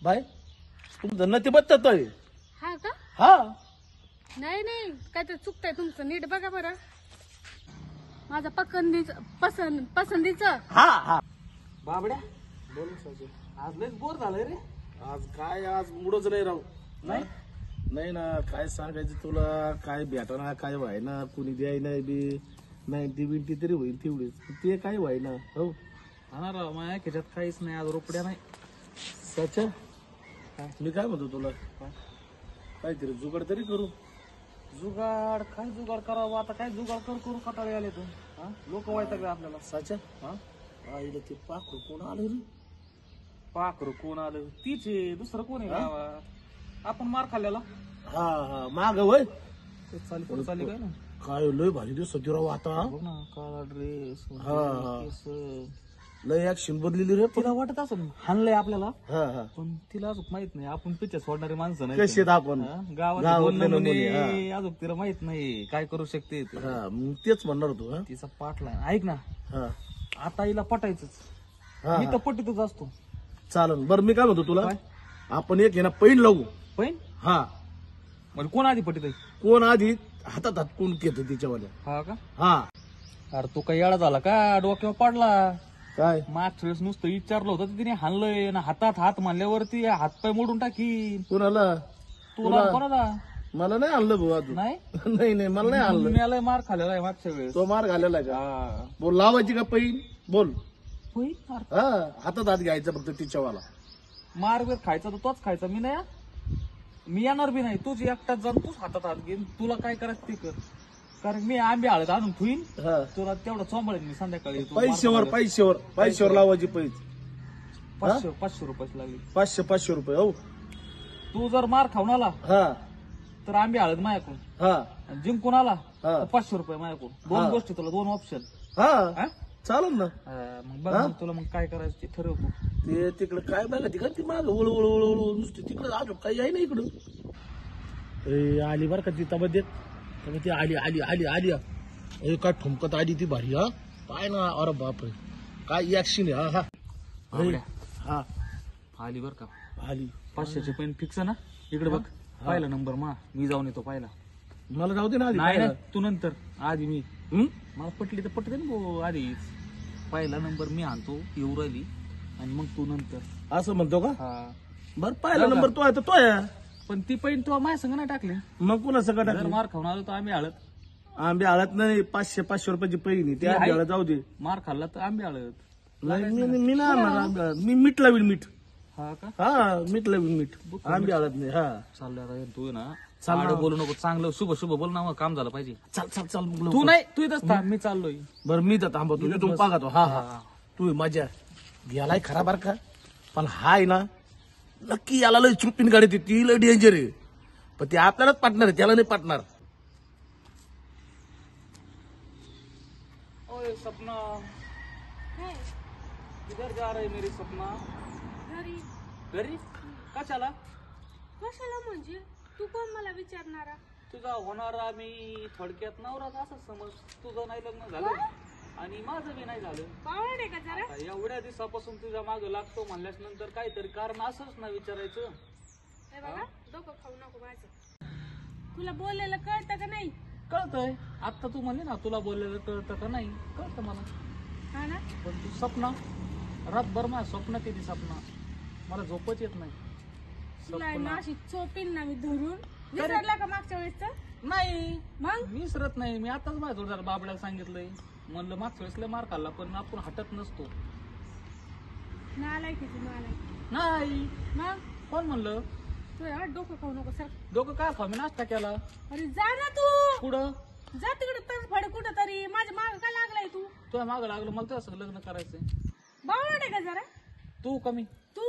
Bye तुमचं नती बत्तात आहे. हा का? हा नाही नाही, काय तर चुकतंय तुमचं, नीट बघा बरं. माझा पसंदीचं. हा हा बाबड्या बोल सासू, आज लयच बोर झालंय रे. आज काय आज मुडच नाही राहू. नाही नाही ना, काय सांगायचं तुला, काय भेटाना काय व्हायना, कुणी द्याय नाही बी 90-20 तरी होईल तेवढीच, ते काय व्हायना. हो हा राव, माझ्या त्याच्यात काहीच नाही आज, रोकड्या नाही. सच मी काय म्हणतो तुला, काहीतरी जुगाड तरी करू. जुगाड काय जुगाड करावं आता, काय जुगाड करू कटाळे आले तू. लोक वैतागले आपल्याला. साच्या आईला ते पाखरू कोण आलं रे. पाखरू कोण आलं, तीच आहे, दुसरं कोण आहे गावात. आपण मार खाल्ल्याला. हा हा माग वय चाली चाली काय ना, काय लय भारी दिसत राव आता. बघ ना, काळा ड्रेस, हा. लय ऍक्शन बदलेली रे. तिला वाटत असं हाणलंय आपल्याला, हा हा पण तिला अजून माहित नाही आपण पिक्चर सोडणारे माणसं नाही. कसे आपण गावात गावातले दोन नमुने, नमुने, अजून तिला माहित नाही काय करू शकते ती. हा मग तेच म्हणणार तू. हा तिचा पाठला ऐक ना, हा आता हिला पटायचंच. हा मी तर पटीतच असतो. चालन. बरं मी काय म्हणतो तुला, काय? आपण एक आहे ना पैन लावू. पण हा म्हणजे कोण आधी पटीत आहे? कोण आधी हातात हात कोण घेतो तिच्यावाल्या. हा का? हा अरे तू काही येडा झाला का, डोक्यावर पडला? काय मागच्या वेळेस नुसतं विचारलं होतं तिने हाणलंय ना, हातात हात मानल्यावरती हातपाय मोडून टाकी. कोणाला? तुला कोणाला? मला नाही आणलं भाऊ अजून. नाही नाही नाही मला नाही आणलं. मी आलाय मार खाल्लेला आहे मागच्या वेळेस. तो मार घालेला का? हा. बोल लावायची का पैन बोल. होय, अरे हा हातात हात घ्यायचा फक्त तिच्यावाला. मार बीर खायचा तर तोच खायचा, मी नाही हा. मी येणार बी नाही, तूच एकटाच जाऊन तूच हातात हात घेईन, तुला काय करायचं ते कर. कारण मी आंबे हळद आणून ठेवीन, हा तुला तेवढं चोंबळेन मी संध्याकाळी. तू पैशावर मार पैशावर पैशावर लावायची पैज. खाल्ला. 500 रुपये लागले. 500 रुपये. हो तू जर मार खाऊन आला हा तर आंबे हळद माझ्याकडून, हा आणि जिंकून आला हा. तर 500 रुपये माझ्याकडून. दोन हा. गोष्टी तुला, दोन ऑप्शन. हा चालेल ना. मग बघ मग तुला मग काय करायचं ते ठरवतो. ते तिकडं काय बघा तिकडं ती माग वळ नुसती तिकडं अजून काही आहे ना इकडं. ए, आली बर का ती तबद्येत, ती आली आली आली आली. ए काय ठुमकत आली ती भारी. हा काय ना, अरे बापरे काय ऍक्शन आहे. हा हा ए, हा आली बर का, आली. 500चे पेन फिक्स ना. इकडे बघ, पाहिला नंबर मी जाऊन येतो पाहिला. मला जाऊ दे ना आधी. नाही तू नंतर, आधी मी. हं? मला पटली तर पटते ना भाऊ, आधीच पहिला नंबर मी आणतो, येऊ राहिली, आणि मग तू नंतर. असं म्हणतो का? हा, बर पहिला नंबर तो आहे तर तो आहे. पण ती पैन तू माझ्या संग नाही टाकली. मग पुन्हा सगळं जर टाकलं. मार खाऊन आलो तर आंबे हळद. आंबे हळद नाही, 500 रुपयाची पहिली ते आंबे हळद जाऊ दे. मार खाल्ला तर आंबे हळद. नाही मी नाही आणणार आंबे हळद. मी मीठ लावीन मीठ. हा का? हा मीठ लावीन मीठ, आंबे हळद नाही. हा चाललं तू ना, चाल चाल बोलू नको, चांगलं शुभ शुभ बोल ना, मग काम झालं पाहिजे. चाल चाल चाल मग तू लवकर. नाही, तू इथंच थांब, मी चाललोय. बरं मी तर थांबतो, तू पाहतो. हा हा तू मजा यालाय खरा बर का, पण हाय ना नक्की याला लय चुपीन गाडी ती लय डेंजर आहे. पण ते आपल्यालाच पाटणार आहे, त्याला नाही पाटणार. ओए सपना, किधर जा रही मेरी सपना? घरी. घरी? कशाला? कशाला म्हणजे? तू कोण मला विचारणारा? तुझा होणारा मी थोडक्यात नवराच असं समज. तुझं नाही लग्न झालं आणि माझं बी नाही झालं. पावड आहे का जरा? आता एवढ्या दिवसापासून तुझ्या मागं लागतो म्हणल्यास नंतर काहीतरी कारण असंच ना विचारायचं. हे बघा, डोकं खाऊ नको माझं. तुला बोलायला कळतं का नाही? कळतंय, आता तू म्हणले ना तुला बोललेलं कळतं का नाही, कळतं मला. हा ना? पण तू सपना, रातभर माझ्या स्वप्नात येते सपना, मला झोपच येत नाही. तुला आहे ना सपना अशी चोपीन ना मी धरून. विसरला का मागच्या वेळेस? नाही, मग मी विसरत नाही. मी आताच माझ्या जोरदार बाबड्याला सांगितलंय, म्हणलं मागच्या वेळेस लय मार खाल्ला पण आपण हटत नसतो. नालाय की तू, नालाय. नाही, मग कोण म्हणलं? तू यार डोकं खाऊ नको सर. डोकं काय खाऊ, मी नाश्ता केला. अरे जा ना तू, पुढं जा तिकडे तर फड कुठं तरी. माझ्या माग का लागलाय तू? तुझ्या मागं लागलं, मला तुझ्या संग लग्न करायचंय. बावळट आहे का जरा तू कमी, तू?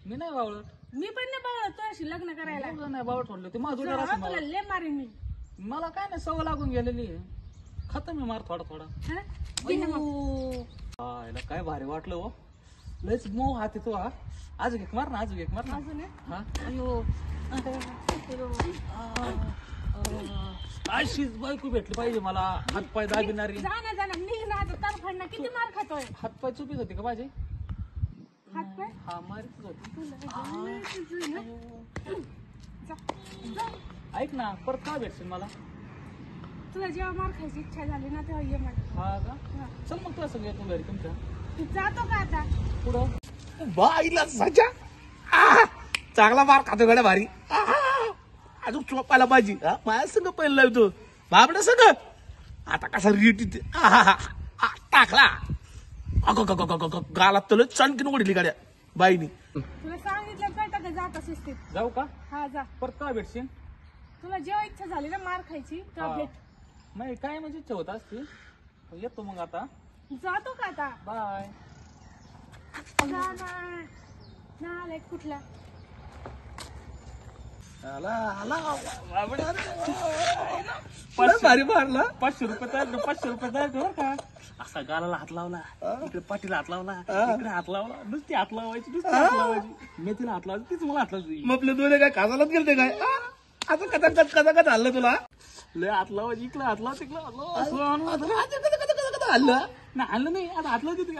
मी नाही बावळत. मी पण नाही बावळत तू अशी लग्न करायला. एवढं नाही बावळत म्हटलं, ते माझं तुला जोरदार असं तुला लय मारीन मी. मला काय नाही, सवय लागून गेलेली आहे. खाता मी मार थोडा थोडा. हा? घे ना मग. अय्यो. याला काय भारी वाटलं हो, लयच मऊ हात येतो. हा आज एक मार ना, आज एक मार ना. अजून आहे? हा अयो, अशीच बायको भेटली पाहिजे मला, हातपाय दाबिनारी. जा ना, निघ ना आता. तर फडणं किती मार खातोय. हातपाय चुपीत होते का माझे? हात पाय हा मारितच होती. तुला जा जा. ऐक ना, परत का भेटशील मला? तुला जेव्हा मार खायची इच्छा झाली ना तेव्हा ये मला. हा का? हा. चल मग तुला सगळं येतो घरी तुमच्या. तू जातो का आता? पुढं बाईला सजा चांगला मार खातो गड्या भारी. अजून चोपायला पाहिजे. माझ्या संग पहिला येतो बाबड्या संग. आता कसा रेट इथे टाकला गालात तुला चणकीन उडली गाड्या बाईनी. तुला सांगितलं कळतं का जाता शिस्तीत. जाऊ का? हा जा. परत का भेटशील? तुला जेव्हा इच्छा झाली ना मार खायची तेव्हा हा. भेट. नाही काय म्हणजे इच्छा होत असती. येतो मग आता. जातो का आता? बाय. जा ना. ना आलाय कुठला? आला आला बाबड्या भारी मारला. 500 रुपये तयार 500 रुपये तयार कर का? असा गालाला हात लावला, इकडे पाठीला हात लावला, इकडे हात लावला, नुसती हात लावायची, नुसती हात लावायची. मी तिला हात लावायची, तीच मला हात लावायची. मग आपले दोन्ही काय काजालाच गेलते काय? आता कदा हल्लं तुला? लय हात लावायची, इकडे हात लावा, तिकडे हात लावा, असं हल्लं नाही हल्लं नाही. आता हात लावते ती.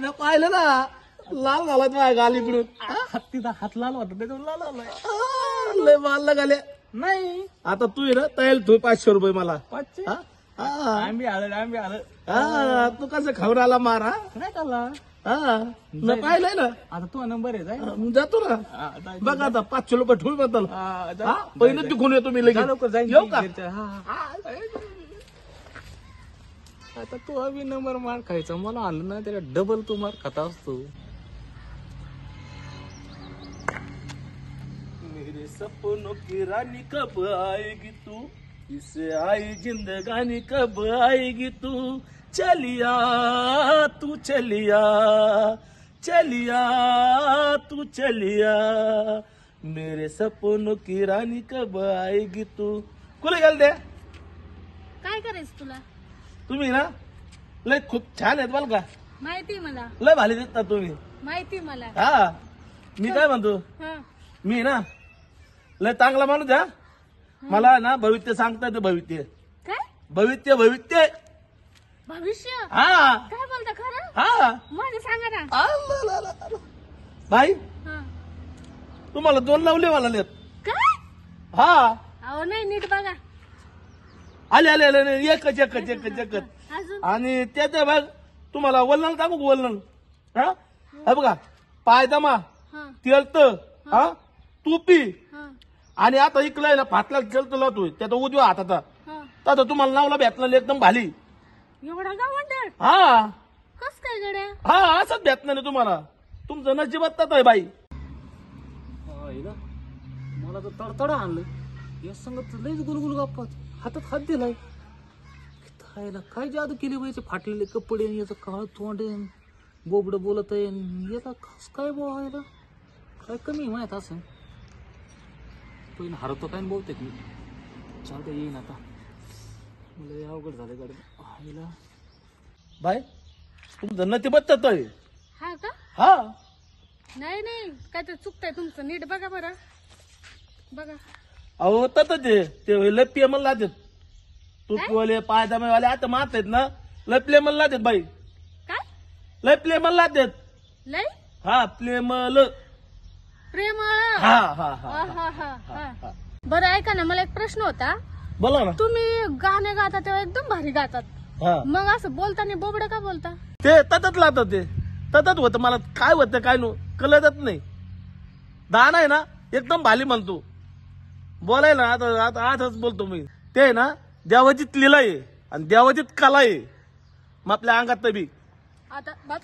मी पाहिलं ना लाल झाला माझ्या गाल इकडून. तिचा हात लाल होता त्याच्यावर लाल आलाय. लय मारला गाल्या. नाही आता तू ये ना तयार तू 500 रुपये मला. 500. हा? हा. आंबे आलं हा, तू कसं खबराला मार. हा? नाही चालला. हा मी पाहिलंय ना. आता तू नंबर आहे जाय. मग जातो ना. बघ आता 500 रुपये ठेवू बद्दल. पहिलं तिकून येतो मी लगेच. लवकर जाईन. येऊ का? आता तू हवी नंबर मार खायचा, मला आलं ना त्याला डबल तू मार खाता असतो. मेरे सपनों की रानी कब आएगी तू, इसे आई जिंदगानी कब आएगी तू, चलिया तू चलिया, चलिया तू चलिया, मेरे सपनों की रानी कब आएगी तू. कुठे गेल ते? काय करायचं तुला? तुम्ही ना लय खूप छान आहेत बरं का. माहिती मला. लय भारी दिसता तुम्ही. माहिती मला. हा मी काय म्हणतो, हा. मी ना लय चांगला माणूस आहे. मला ना भविष्य सांगता येतं. भविष्य काय? भविष्य भविष्य भविष्य? हा काय बोलता खरं? हा. मला सांगा ना. आला. भाई हा. तुम्हाला 2 लावले मला लेत. काय? हा अहो नाही नीट बघा. आले आले आले एकच एकच एकच एकच. अजून आणि त्याच्या भाग तुम्हाला वलण टाकू वलण. हा हे बघा पायदमा हा तेलत हा टोपी हा आणि आता इकडे ना फाटला चलत लावतोय त्याचा उजव्या हाताचा. हा. तर तुम्हाला नावला भेटलं एकदम भाली. एवढा गावंडर हा कस काय गड्या? हा असंच भेटणार नाही तुम्हाला. तुमचं नशिबात आहे बाई. मला तर तडतडा आणलं. या संगत लयच गुलगुल गप्पात हातात हात दिलाय. खायला काय जादू केली बाईचे फाटलेले कपडे, याचं काळ तोंड, बोबड बोलत आहे. याला कस काय बोलायला काय कमी माहित असं. तो हरवतो काय बोलते मी. चालतं येईन आता. मला अवघड झालं गाडी. बाई तुमचं नशिबात आहे. हा का? हा नाही नाही काय तर चुकतंय तुमचं. नीट बघा बरं. बघा. अहो तत ते लय पेमल लावतात. टोपीवाले पायदामेवाले आता मारत आहेत ना. लय प्लेमल लावतात बाई. काय? लय प्लेमल लावतात. लय हा प्लेमल. प्रेमळ. हा हा हा हा हा हा. बरं ऐका ना, मला एक प्रश्न होता. बोला ना. तुम्ही गाणे गाता तेव्हा एकदम भारी गातात, हा मग असं बोलताना बोबडं का बोलता? ते ततच लावतात. ते ततच होतं. मला काय होतं काय नो कळतच नाही. दान आहे ना एकदम भाली म्हणतो बोलायला. आता आता आजच बोलतो मी. ते आहे ना देवाचीत लीला आहे आणि देवाचीत कला आहे मग आपल्या अंगात बी. आता बघ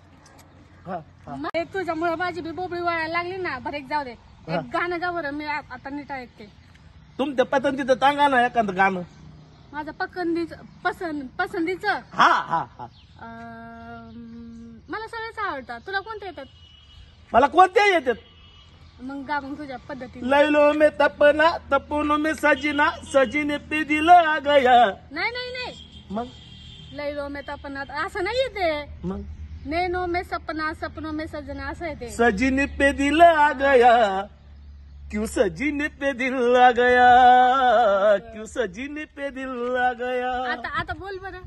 हा हा. तुझ्यामुळे माझी बी बोबडी वळायला लागली ना. बरं एक जाऊ दे. हा. एक गाणं गा बरं. मी आता नीट ऐकते. तुमच्या पसंतीचं सांगा ना एखादं गाणं. माझं पसंतीचं हा हा हा. मला सगळेच आवडतात. तुला कोणते येतात? मला कोणत्याही येतात. मग गा मग तुझ्या पद्धतीने. लैलो में तपना तपनो में सजना सजने पे दिल आ गया. नाही नाही नाही. मग लैलो में तपना असं नाही येते. मग नैनो में सपना सपनों में सजना असं येते. सजने पे दिल आ गया क्यों सजने पे दिल आ गया क्यों सजने पे दिल आ गया. आता आता बोल बरं.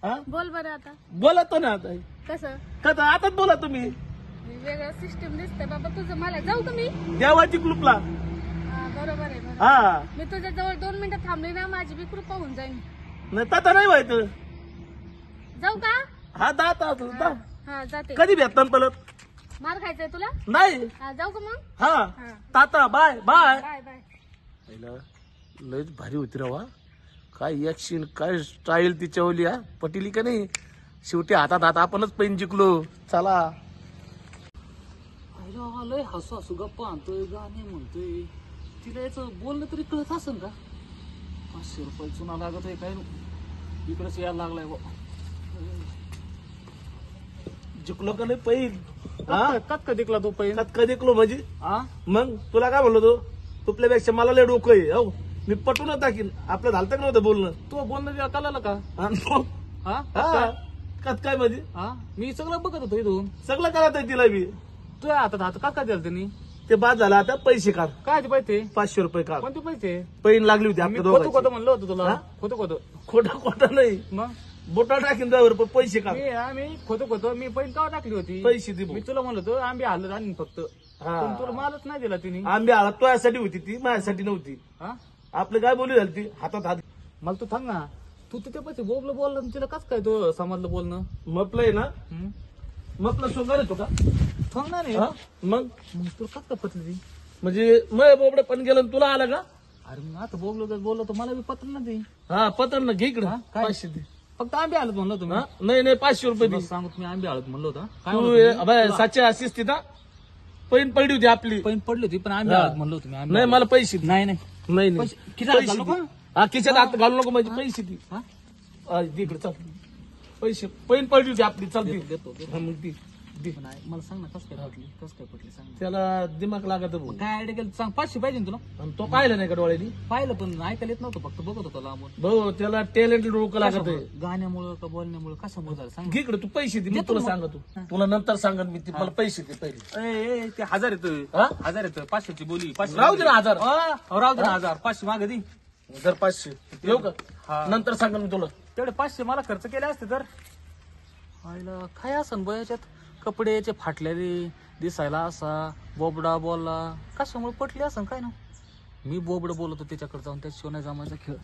हा बोल बरं आता. बोला तो ना आता. कसं? कसा आताच बोला तुम्ही. वेगळं सिस्टम दिसतंय बाबा तुझं. मला जाऊ का मी? द्यावा ती कुलूपला. हा, बरोबर आहे बरोबर. हा मी तुझ्या जवळ 2 मिनिटं थांबली ना माझी बी कृपा होऊन जाईल. नाही तता नाही व्हायचं. जाऊ का? हा दात हा जाते. कधी भेटतात परत? मार खायचंय तुला? नाही. हा जाऊ का मग? हा हा ताता बाय बाय. Bye bye. पहिला लयच भारी होती रवा. काय ऍक्शन काय स्टाईल तिच्यावली. हा पटिली का नाही. शेवटी हातात हात आपणच पैन जिंकलो. चला आईला लय हसू हसू गप्पा आणतोय, गाणे म्हणतोय. तिला याचं बोलणं तरी कळत असेल का? 500 रुपये चुना लागत आहे काय. इकडेच यायला लागलाय बा. जिंकलो का नाही पैन. कत दिकला तो पैन. कधी जिंकलो म्हणजे हा मग तुला काय म्हणलो तो. तुपल्यापेक्षा मला लय डोकं आहे. हो मी पटूनच टाकीन. आपलं झालं का नव्हतं बोलणं. तो बोलणं कळालं का? हा हा कत काय म्हणजे हा मी सगळं बघत होतो इथून. सगळं करत आहे तिला मी. तुझ्या हातात हात का दिला त्यांनी? ते बाद झालं आता पैसे काढ. काय ते पैसे? 500 रुपये काढ. कोणते पैसे? पैन लागली होती मी आपल्या खोटं दोघांची. म्हणलं होतं तुला. हा? खोटं खोटा खोटा नाही. मग बोटा टाकीन ड्रायव्हर पण पैसे काढ. मी खोटं मी पैन का टाकली होती? पैसे दे भाऊ. मी तुला म्हणलं होतं आंबे हालत आणून फक्त. हा. पण तुला मालच नाही दिला तिने. आंबे आला तो यासाठी होती ती माझ्यासाठी नव्हती. हा आपलं काय बोली झाली ती हातात हात. मला तू थांब ना. तू तिथे पैसे बोबलं बोललं आणि तिला कस काय तो समजलं बोलणं? मपलंय ना. मपलं सोंगार येतो का. थांब ना रे. हा? मग तुला कस काय पटली ती? म्हणजे मग बोबडे पण गेलं आणि तुला आला का. अरे मग आता बोललो तर मला बी पत्र ना ती. हा पत्र ना घे इकडं. हा? काय? 500 दे. फक्त आंबे हालत म्हणलं तुम्ही. हा? नाही 500 रुपये दे. सांगत मी आंबे हालत म्हणलं होतं. काय तू म्हणलं तुम्ही? अबे, 780 तिथं पैन पडली होती आपली. पैन पडली होती पण आंबे हा. हालत म्हणलं होतं मी. आंबे नाही हालत. मला पैसे दे. नाही नाही नाही नाही पैसे- किती हात पैसे घालू दे. का? हा खिशात हात घालू नको म्हणजे पैसे दे. हा? दे इकडे चल. पैसे पैन पडली होती आपली. चल दे. देतो. हा, मग दे. दे. पण मला सांग ना कस काय पटली? कस काय पटली सांग ना. त्याला दिमाग लागत भाऊ. काय आयडिया केलं सांग. 500 पाहिजे ना तुला? आणि तो पाहिलं नाही का डोळ्यानी. पाहिलं पण ऐकायला येत नव्हतं. फक्त बघत होतो लांबून. भाऊ त्याला टॅलेंट डोकं लागत आहे. गाण्यामुळं का बोलण्यामुळं कशामुळे झालं सांग. घे इकडे तू पैसे दे. मी देतो तुला मग. सांगतो. तुला नंतर सांगन मी. मला पैसे दे पहिले. ए ते 1000 येतोय. हा? 1000 येतोय. 500ची बोली. 500 राहू दे ना 1000. राहू दे ना 1000. 500 मागे दे. जर 500 येऊ का. हा. नंतर सांगन मी तुला. तेवढे 500 मला खर्च केले असते तर. आईला काय असन बयाच्यात. कपडे याचे फाटलेले दिसायला असा बोबडा बोलला. कशामुळे पटली असन काय ना. मी बोबड बोलतो त्याच्याकडे जाऊन त्याशिवाय नाही जमायचा खेळ.